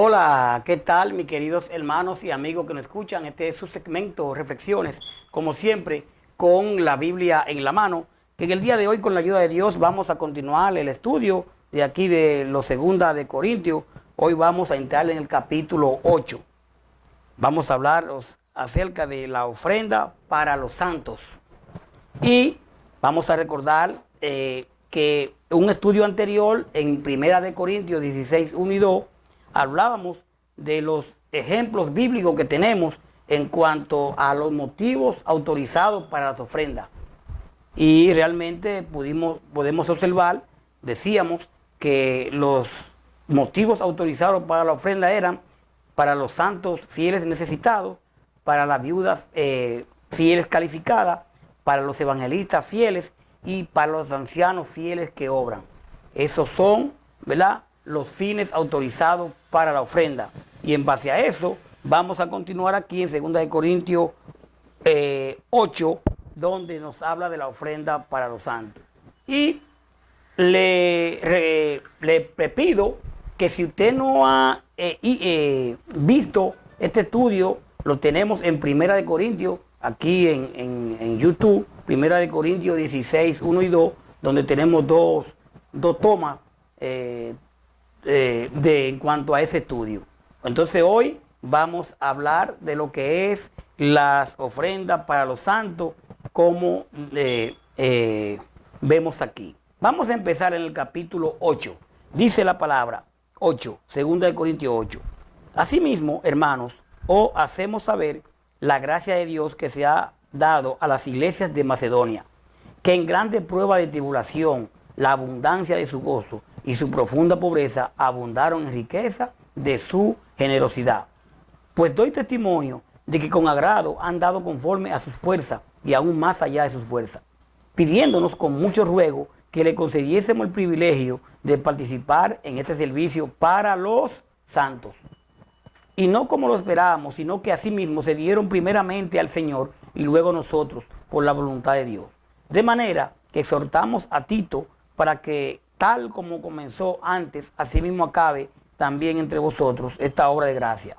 Hola, ¿qué tal mis queridos hermanos y amigos que nos escuchan? Este es su segmento Reflexiones, como siempre, con la Biblia en la mano, que en el día de hoy, con la ayuda de Dios, vamos a continuar el estudio de aquí de los segunda de Corintios. Hoy vamos a entrar en el capítulo 8. Vamos a hablaros acerca de la ofrenda para los santos. Y vamos a recordar que un estudio anterior, en primera de Corintios 16, 1 y 2, hablábamos de los ejemplos bíblicos que tenemos en cuanto a los motivos autorizados para las ofrendas. Y realmente podemos observar, decíamos, que los motivos autorizados para la ofrenda eran para los santos fieles necesitados, para las viudas fieles calificadas, para los evangelistas fieles y para los ancianos fieles que obran. Esos son, ¿verdad?, los fines autorizados para la ofrenda. Y en base a eso, vamos a continuar aquí en 2 de Corintios 8, donde nos habla de la ofrenda para los santos. Y le pido que si usted no ha visto este estudio, lo tenemos en 1 de Corintios, aquí en YouTube, 1 de Corintios 16, 1 y 2, donde tenemos dos tomas en cuanto a ese estudio. Entonces hoy vamos a hablar de lo que es las ofrendas para los santos, como vemos aquí. Vamos a empezar en el capítulo 8. Dice la palabra 8, 2 de Corintios 8. Asimismo, hermanos, os hacemos saber la gracia de Dios que se ha dado a las iglesias de Macedonia, que en grande prueba de tribulación, la abundancia de su gozo y su profunda pobreza abundaron en riqueza de su generosidad. Pues doy testimonio de que con agrado han dado conforme a sus fuerzas y aún más allá de sus fuerzas, pidiéndonos con mucho ruego que le concediésemos el privilegio de participar en este servicio para los santos. Y no como lo esperábamos, sino que asimismo se dieron primeramente al Señor y luego nosotros por la voluntad de Dios. De manera que exhortamos a Tito para que tal como comenzó antes, asimismo acabe también entre vosotros esta obra de gracia.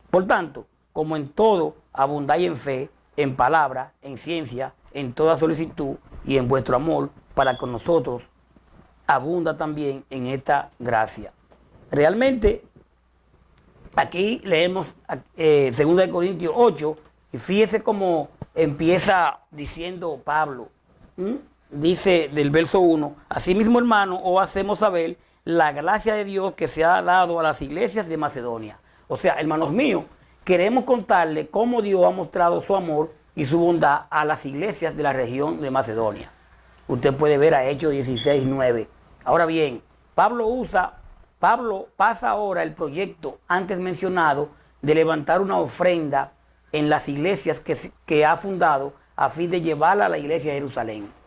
Por tanto, como en todo abundáis en fe, en palabra, en ciencia, en toda solicitud y en vuestro amor para con nosotros, abunda también en esta gracia. Realmente, aquí leemos 2 de Corintios 8 y fíjese cómo empieza diciendo Pablo. Dice del verso 1, asimismo, hermano, os hacemos saber la gracia de Dios que se ha dado a las iglesias de Macedonia. O sea, hermanos míos, queremos contarles cómo Dios ha mostrado su amor y su bondad a las iglesias de la región de Macedonia. Usted puede ver a Hechos 16, 9. Ahora bien, Pablo pasa ahora el proyecto antes mencionado de levantar una ofrenda en las iglesias que ha fundado a fin de llevarla a la iglesia de Jerusalén.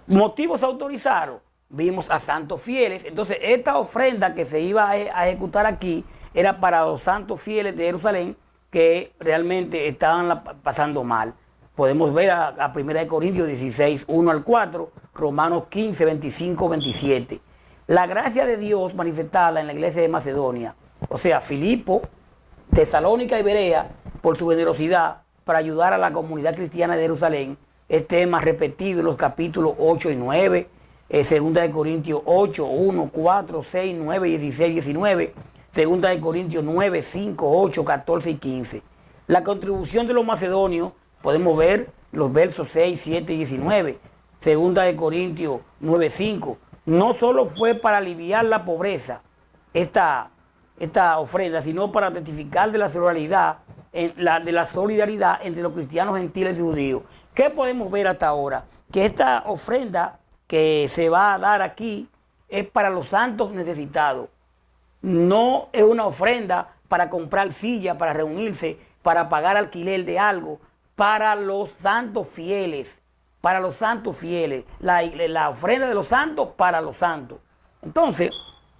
Motivos autorizados, vimos a santos fieles. Entonces esta ofrenda que se iba a ejecutar aquí era para los santos fieles de Jerusalén que realmente estaban pasando mal. Podemos ver a 1 Corintios 16, 1 al 4, Romanos 15, 25, 27. La gracia de Dios manifestada en la iglesia de Macedonia, o sea, Filipo, Tesalónica y Berea, por su generosidad para ayudar a la comunidad cristiana de Jerusalén, es tema repetido en los capítulos 8 y 9, 2 de Corintios 8, 1, 4, 6, 9, 16, 19, 2 de Corintios 9, 5, 8, 14 y 15. La contribución de los macedonios, podemos ver los versos 6, 7 y 19, 2 de Corintios 9, 5. No solo fue para aliviar la pobreza esta ofrenda, sino para testificar de la solidaridad entre los cristianos gentiles y judíos. ¿Qué podemos ver hasta ahora? Que esta ofrenda que se va a dar aquí es para los santos necesitados. No es una ofrenda para comprar silla, para reunirse, para pagar alquiler de algo. Para los santos fieles. Para los santos fieles. La ofrenda de los santos para los santos. Entonces,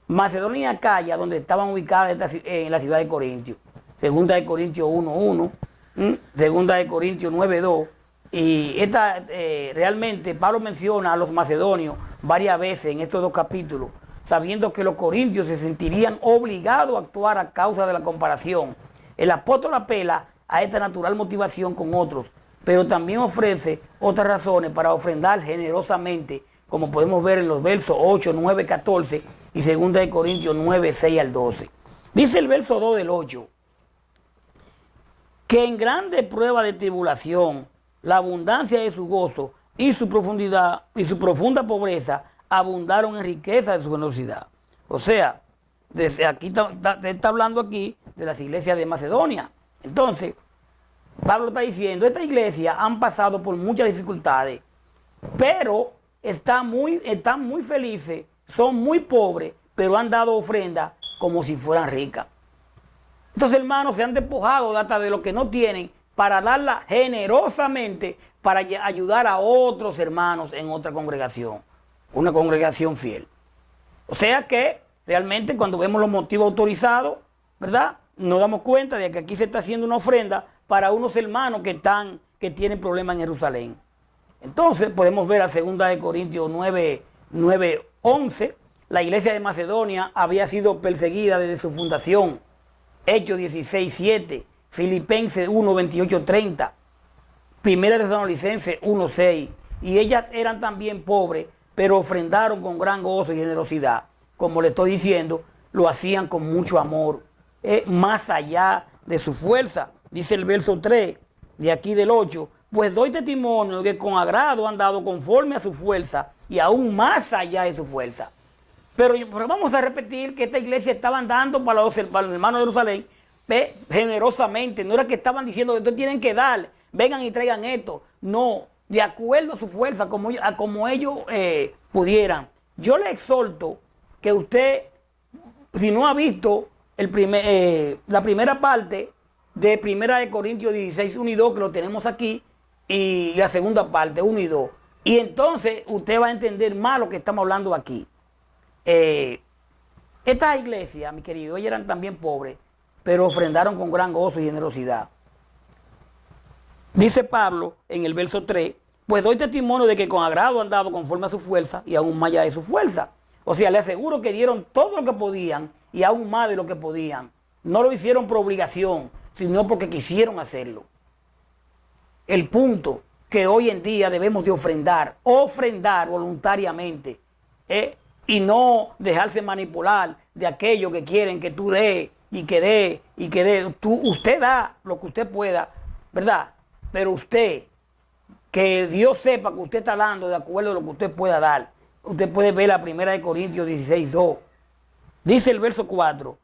Macedonia y Acaya, donde estaban ubicadas en la ciudad de Corintios. 2 de Corintios 1:1, 2 de Corintios 9:2. Y realmente Pablo menciona a los macedonios varias veces en estos dos capítulos. sabiendo que los corintios se sentirían obligados a actuar a causa de la comparación. El apóstol apela a esta natural motivación con otros, pero también ofrece otras razones para ofrendar generosamente, como podemos ver en los versos 8, 9, 14 y 2 Corintios 9, 6 al 12. Dice el verso 2 del 8, que en grande prueba de tribulación, la abundancia de su gozo y su profundidad y su profunda pobreza abundaron en riqueza de su generosidad. O sea, desde aquí está hablando aquí de las iglesias de Macedonia. Entonces, Pablo está diciendo, estas iglesias han pasado por muchas dificultades, pero están muy felices, son muy pobres, pero han dado ofrenda como si fueran ricas. Entonces, hermanos, se han despojado hasta de lo que no tienen para darla generosamente para ayudar a otros hermanos en otra congregación, una congregación fiel. O sea que realmente cuando vemos los motivos autorizados, ¿verdad? Nos damos cuenta de que aquí se está haciendo una ofrenda para unos hermanos que tienen problemas en Jerusalén. Entonces podemos ver a 2 Corintios 9, 11, la iglesia de Macedonia había sido perseguida desde su fundación. Hechos 16, 7, Filipenses 1, 28, 30, Primera Tesalonicenses 1, 6. Y ellas eran también pobres, pero ofrendaron con gran gozo y generosidad. Como le estoy diciendo, lo hacían con mucho amor, más allá de su fuerza. Dice el verso 3, de aquí del 8, pues doy testimonio que con agrado han dado conforme a su fuerza y aún más allá de su fuerza. Pero vamos a repetir que esta iglesia estaban dando para los hermanos de Jerusalén generosamente. No era que estaban diciendo que ustedes tienen que dar, vengan y traigan esto. No, de acuerdo a su fuerza, como ellos pudieran. Yo le exhorto que usted, si no ha visto la primera parte de 1 Corintios 16, 1 y 2, que lo tenemos aquí, y la segunda parte, 1 y 2. Y entonces usted va a entender más lo que estamos hablando aquí. Estas iglesias, mi querido, ellas eran también pobres, pero ofrendaron con gran gozo y generosidad. Dice Pablo en el verso 3, pues doy testimonio de que con agrado han dado conforme a su fuerza y aún más allá de su fuerza. O sea, le aseguro que dieron todo lo que podían y aún más de lo que podían. No lo hicieron por obligación, sino porque quisieron hacerlo. El punto que hoy en día debemos de ofrendar voluntariamente, y no dejarse manipular de aquellos que quieren que tú dé y que dé y que dé. Usted da lo que usted pueda, ¿verdad? Pero usted, que Dios sepa que usted está dando de acuerdo a lo que usted pueda dar. Usted puede ver la 1 Corintios 16, 2. Dice el verso 4,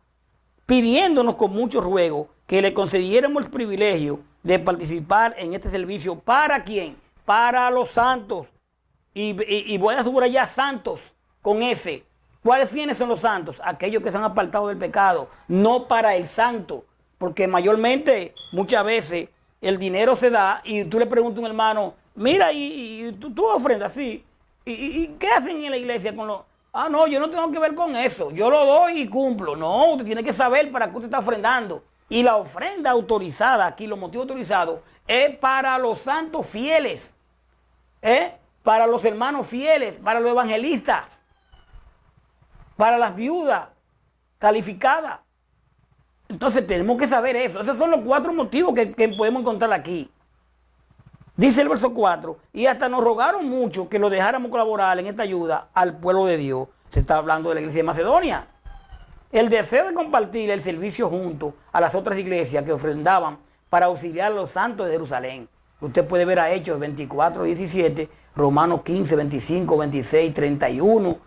pidiéndonos con mucho ruego que le concediéramos el privilegio de participar en este servicio. ¿Para quién? Para los santos. Y voy a subrayar santos con ese. ¿Quiénes son los santos? Aquellos que se han apartado del pecado, no para el santo. Porque mayormente, muchas veces, el dinero se da y tú le preguntas a un hermano, mira, y tú ofrendas, sí. ¿Y qué hacen en la iglesia con los...? Ah, no, yo no tengo que ver con eso. Yo lo doy y cumplo. No, usted tiene que saber para qué usted está ofrendando. Y la ofrenda autorizada, aquí los motivos autorizados, es para los santos fieles. Para los hermanos fieles, para los evangelistas, para las viudas calificadas. Entonces tenemos que saber eso. Esos son los 4 motivos que podemos encontrar aquí. Dice el verso 4, y hasta nos rogaron mucho que lo dejáramos colaborar en esta ayuda al pueblo de Dios. Se está hablando de la iglesia de Macedonia. El deseo de compartir el servicio junto a las otras iglesias que ofrendaban para auxiliar a los santos de Jerusalén. Usted puede ver a Hechos 24, 17, Romanos 15, 25, 26, 31,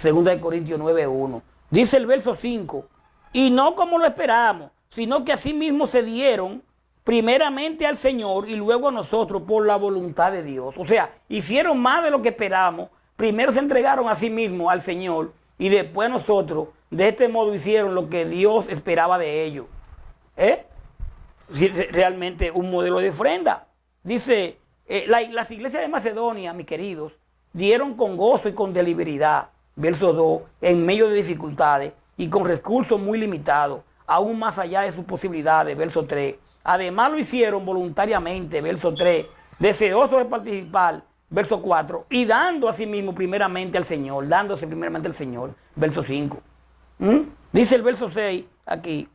2 Corintios 9, 1. Dice el verso 5, y no como lo esperábamos, sino que asimismo se dieron primeramente al Señor y luego a nosotros por la voluntad de Dios. O sea, hicieron más de lo que esperábamos. Primero se entregaron a sí mismos al Señor y después a nosotros. De este modo hicieron lo que Dios esperaba de ellos. Realmente un modelo de ofrenda. Dice, las iglesias de Macedonia, mis queridos, dieron con gozo y con deliberidad, verso 2, en medio de dificultades y con recursos muy limitados, aún más allá de sus posibilidades, verso 3. Además lo hicieron voluntariamente, verso 3, deseosos de participar verso 4, y dando a sí mismo primeramente al Señor, dándose primeramente al Señor, verso 5. Dice el verso 6 aquí,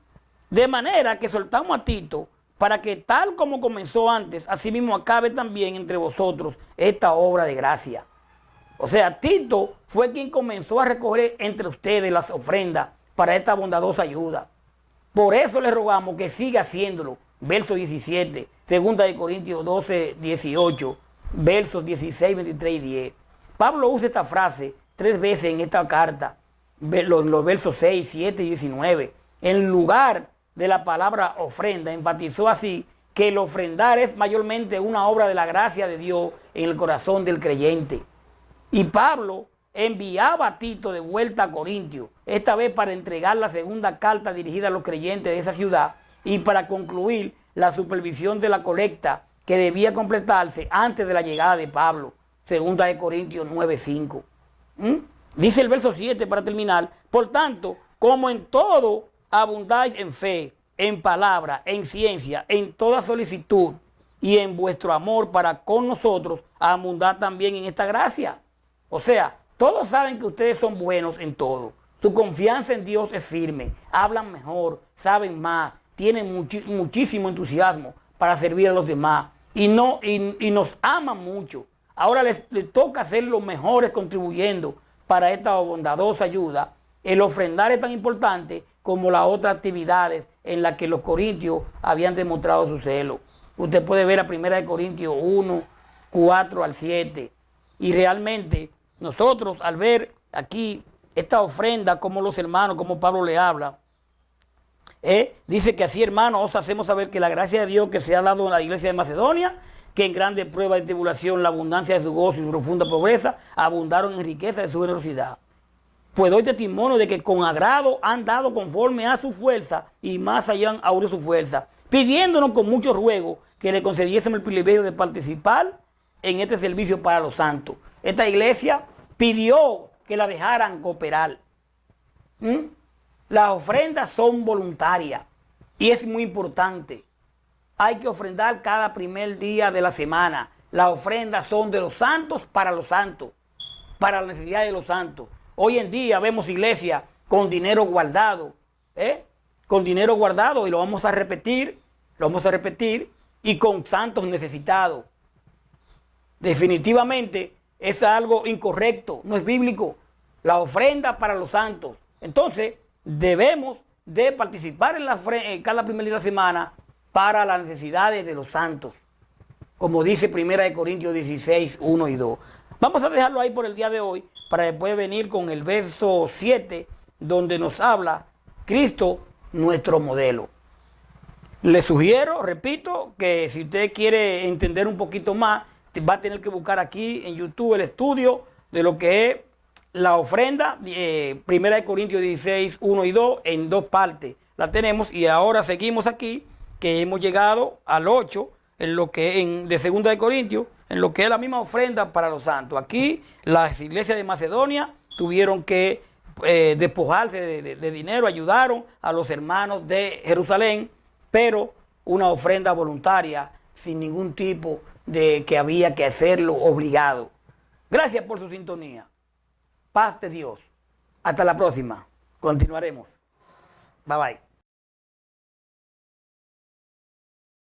de manera que soltamos a Tito para que tal como comenzó antes, así mismo acabe también entre vosotros esta obra de gracia. O sea, Tito fue quien comenzó a recoger entre ustedes las ofrendas para esta bondadosa ayuda. Por eso les rogamos que siga haciéndolo. Verso 17, 2 de Corintios 12, 18, versos 16, 23 y 10. Pablo usa esta frase 3 veces en esta carta, los versos 6, 7 y 19. En lugar de la palabra ofrenda, enfatizó así que el ofrendar es mayormente una obra de la gracia de Dios en el corazón del creyente. Y Pablo enviaba a Tito de vuelta a Corintio, esta vez para entregar la segunda carta dirigida a los creyentes de esa ciudad y para concluir la supervisión de la colecta que debía completarse antes de la llegada de Pablo. 2 de Corintios 9:5. Dice el verso 7 para terminar, por tanto, como en todo abundáis en fe, en palabra, en ciencia, en toda solicitud y en vuestro amor para con nosotros, abundad también en esta gracia. O sea, todos saben que ustedes son buenos en todo. Su confianza en Dios es firme, hablan mejor, saben más, tienen muchísimo entusiasmo para servir a los demás y nos aman mucho. Ahora les toca ser los mejores contribuyendo para esta bondadosa ayuda. El ofrendar es tan importante como las otras actividades en las que los corintios habían demostrado su celo. Usted puede ver a 1 Corintios 1, 4 al 7. Y realmente nosotros al ver aquí esta ofrenda, como los hermanos, como Pablo le habla, dice que así, hermanos, os hacemos saber que la gracia de Dios que se ha dado en la iglesia de Macedonia, que en grandes pruebas de tribulación, la abundancia de su gozo y su profunda pobreza, abundaron en riqueza de su generosidad. Pues doy testimonio de que con agrado han dado conforme a su fuerza y más allá aún de su fuerza, pidiéndonos con mucho ruego que le concediésemos el privilegio de participar en este servicio para los santos. Esta iglesia pidió que la dejaran cooperar. Las ofrendas son voluntarias y es muy importante. Hay que ofrendar cada primer día de la semana. Las ofrendas son de los santos, para la necesidad de los santos. Hoy en día vemos iglesias con dinero guardado, con dinero guardado, y lo vamos a repetir, y con santos necesitados. Definitivamente es algo incorrecto, no es bíblico. La ofrenda para los santos. Entonces, debemos de participar en cada primer día de la semana para las necesidades de los santos, como dice 1 Corintios 16, 1 y 2. Vamos a dejarlo ahí por el día de hoy, para después venir con el verso 7, donde nos habla Cristo, nuestro modelo. Le sugiero, repito, que si usted quiere entender un poquito más, va a tener que buscar aquí en YouTube el estudio de lo que es la ofrenda, 1 Corintios 16, 1 y 2, en 2 partes. La tenemos y ahora seguimos aquí, que hemos llegado al 8, en lo que de 2 de Corintios, en lo que es la misma ofrenda para los santos. Aquí las iglesias de Macedonia tuvieron que despojarse de dinero, ayudaron a los hermanos de Jerusalén, pero una ofrenda voluntaria, sin ningún tipo de que había que hacerlo obligado. Gracias por su sintonía. Paz de Dios. Hasta la próxima. Continuaremos. Bye bye.